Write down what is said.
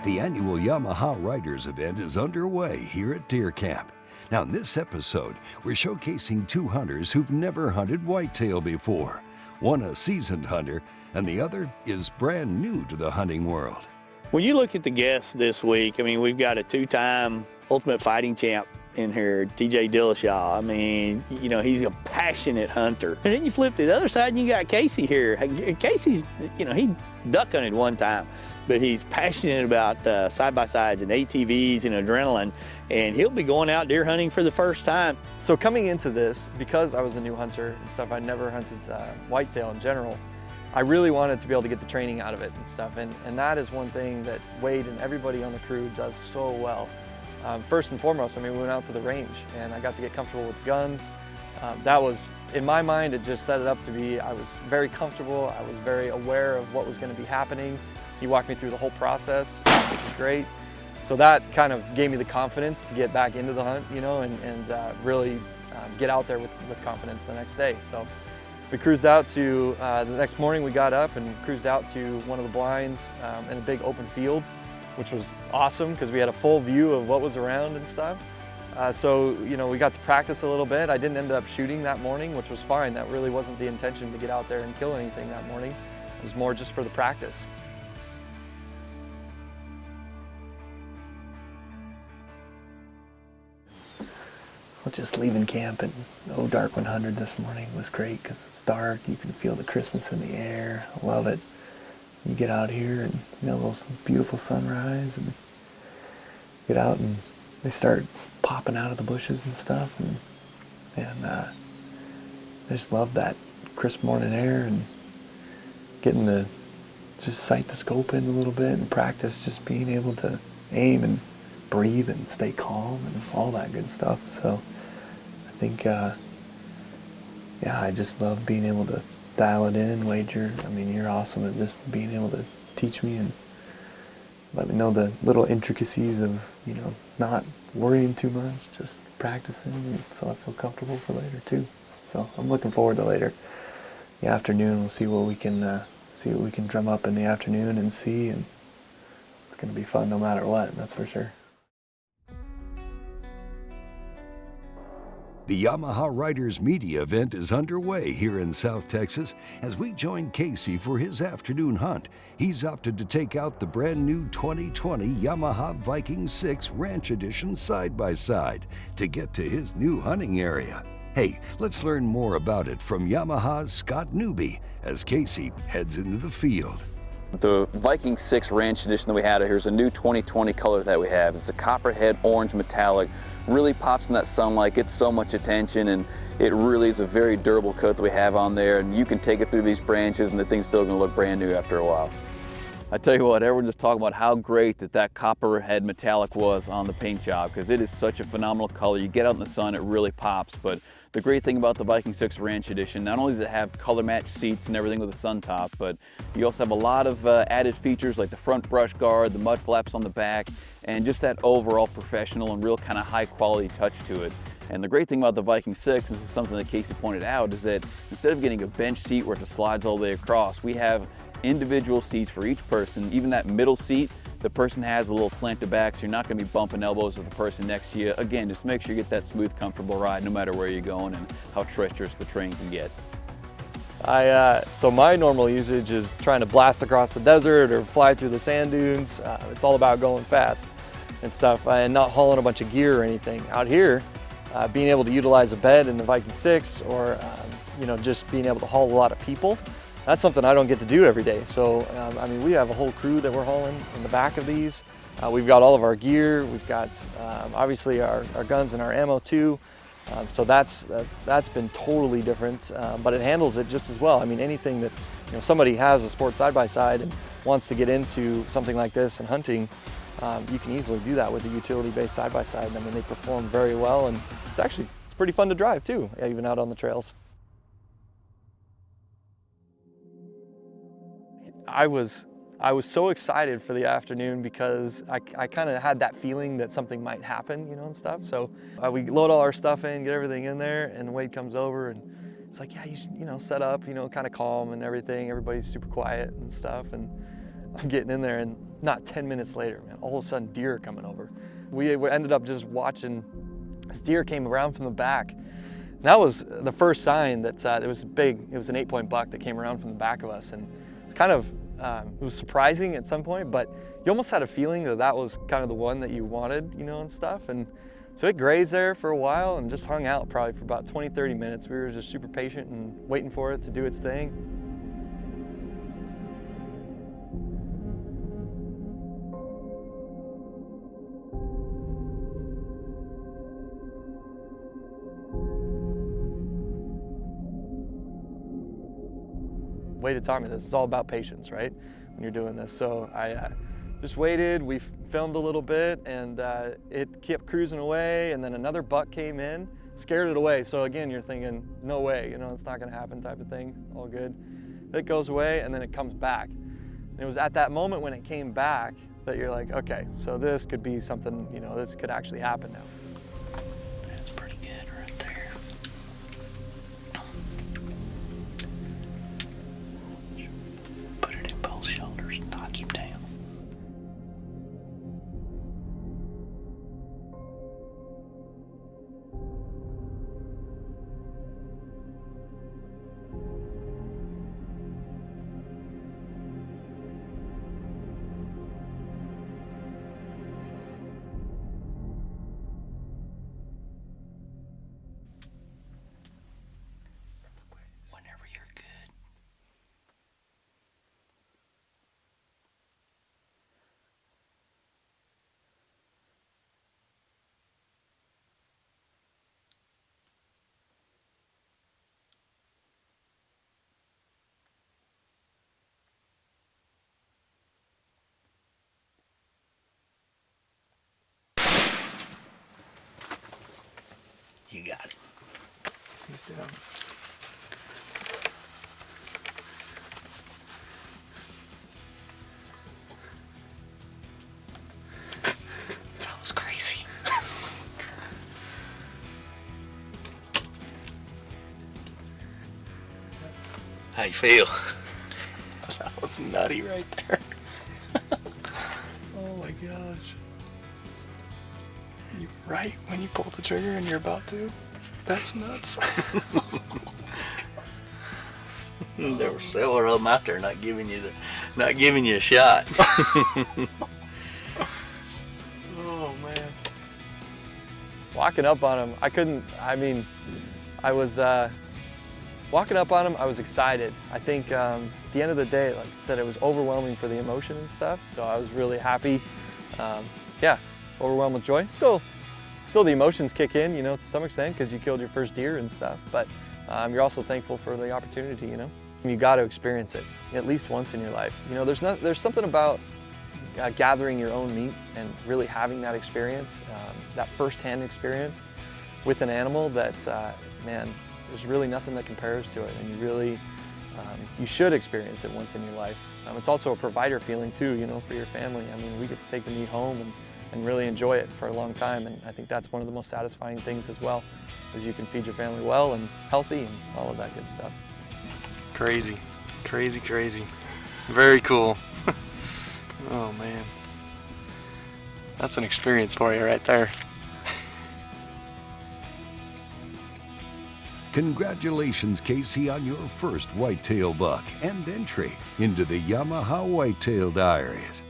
The annual Yamaha Riders event is underway here at Deer Camp. Now in this episode, we're showcasing two hunters who've never hunted whitetail before. One a seasoned hunter, and the other is brand new to the hunting world. When you look at the guests this week, I mean, we've got a two-time Ultimate Fighting champ in here, TJ Dillashaw. I mean, you know, he's a passionate hunter. And then you flip to the other side and you got Casey here. Casey's, you know, he duck hunted one time, but he's passionate about side-by-sides and ATVs and adrenaline, and he'll be going out deer hunting for the first time. So coming into this, because I was a new hunter and stuff, I'd never hunted whitetail in general, I really wanted to be able to get the training out of it and stuff, and that is one thing that Wade and everybody on the crew does so well. First and foremost, I mean, we went out to the range and I got to get comfortable with the guns. That was, in my mind, it just set it up to be, I was very comfortable, I was very aware of what was going to be happening. He walked me through the whole process, which was great. So that kind of gave me the confidence to get back into the hunt, you know, and really get out there with confidence the next day. So we cruised out to, the next morning we got up and cruised out to one of the blinds in a big open field, which was awesome because we had a full view of what was around and stuff. So, you know, we got to practice a little bit. I didn't end up shooting that morning, which was fine. That really wasn't the intention to get out there and kill anything that morning. It was more just for the practice. Well, just leaving camp at dark 100 this morning was great because it's dark. You can feel the Christmas in the air. I love it. You get out here and you know those beautiful sunrise, and get out and they start popping out of the bushes and stuff, and I just love that crisp morning air and getting to just sight the scope in a little bit and practice just being able to aim and breathe and stay calm and all that good stuff. So I think, yeah, I just love being able to dial it in. Wade, you're awesome at just being able to teach me and let me know the little intricacies of, you know, not worrying too much, just practicing, and so I feel comfortable for later too. So I'm looking forward to later. The afternoon, we'll see what we can drum up in the afternoon and see, and it's going to be fun no matter what, that's for sure. The Yamaha Riders Media event is underway here in South Texas as we join Casey for his afternoon hunt. He's opted to take out the brand new 2020 Yamaha Viking 6 Ranch Edition side-by-side to get to his new hunting area. Hey, let's learn more about it from Yamaha's Scott Newby as Casey heads into the field. The Viking 6 Ranch Edition that we had, here's a new 2020 color that we have. It's a copperhead orange metallic. Really pops in that sunlight, gets so much attention, and it really is a very durable coat that we have on there, and you can take it through these branches and the thing's still gonna look brand new after a while. I tell you what, everyone just talking about how great that copperhead metallic was on the paint job, because it is such a phenomenal color. You get out in the sun, it really pops. But the great thing about the Viking 6 Ranch Edition, not only does it have color match seats and everything with a sun top, but you also have a lot of added features like the front brush guard, the mud flaps on the back, and just that overall professional and real kind of high quality touch to it. And the great thing about the Viking 6, this is something that Casey pointed out, is that instead of getting a bench seat where it just slides all the way across, we have individual seats for each person. Even that middle seat, the person has a little slanted back, so you're not going to be bumping elbows with the person next to you. Again, just make sure you get that smooth, comfortable ride no matter where you're going and how treacherous the terrain can get. So my normal usage is trying to blast across the desert or fly through the sand dunes. It's all about going fast and stuff and not hauling a bunch of gear or anything. Out here, being able to utilize a bed in the Viking 6 or you know, just being able to haul a lot of people, that's something I don't get to do every day. So, I mean, we have a whole crew that we're hauling in the back of these. We've got all of our gear. We've got, obviously, our guns and our ammo too. So that's been totally different, but it handles it just as well. I mean, anything that, you know, somebody has a sport side-by-side and wants to get into something like this and hunting, you can easily do that with a utility-based side-by-side. I mean, they perform very well, and it's pretty fun to drive too, even out on the trails. I was so excited for the afternoon because I kind of had that feeling that something might happen, you know, and stuff. So we load all our stuff in, get everything in there, and Wade comes over and it's like, yeah, you should, you know, set up, you know, kind of calm and everything. Everybody's super quiet and stuff, and I'm getting in there and not 10 minutes later, man, all of a sudden deer coming over. We ended up just watching, this deer came around from the back. And that was the first sign that it was big. It was an 8-point buck that came around from the back of us. And it's kind of, it was surprising at some point, but you almost had a feeling that that was kind of the one that you wanted, you know, and stuff. And so it grazed there for a while and just hung out probably for about 20, 30 minutes. We were just super patient and waiting for it to do its thing. Wade had taught me this. It's all about patience, right? When you're doing this. So I just waited. We filmed a little bit, and it kept cruising away. And then another buck came in, scared it away. So again, you're thinking, no way, you know, it's not going to happen, type of thing. All good. It goes away, and then it comes back. And it was at that moment when it came back that you're like, okay, so this could be something. You know, this could actually happen now. That's pretty good right there. Put it in both shoulders, knock him down. Whenever you're good. You got it. He's down. That was crazy. How you feel? That was nutty right there. Oh my gosh. You right when you pull the trigger and you're about to? That's nuts. There were several of them out there not giving you a shot. Oh man. Walking up on him, I was walking up on him, I was excited. I think at the end of the day, like I said, it was overwhelming for the emotion and stuff. So I was really happy. Yeah, overwhelmed with joy. Still the emotions kick in, you know, to some extent because you killed your first deer and stuff. But you're also thankful for the opportunity, you know. You got to experience it at least once in your life. You know, there's something about gathering your own meat and really having that experience, that first-hand experience with an animal that, man, there's really nothing that compares to it. And you really, you should experience it once in your life. It's also a provider feeling too, you know, for your family. I mean, we get to take the meat home and really enjoy it for a long time. And I think that's one of the most satisfying things as well, is you can feed your family well and healthy and all of that good stuff. Crazy, crazy, crazy. Very cool. Oh man. That's an experience for you right there. Congratulations, Casey, on your first whitetail buck and entry into the Yamaha Whitetail Diaries.